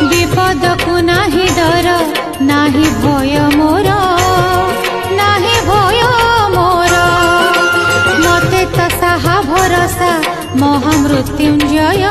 विपद को नाही डर नाही भय मोर नाही भय मोर मते तो साहा भरोसा महामृत्युंजय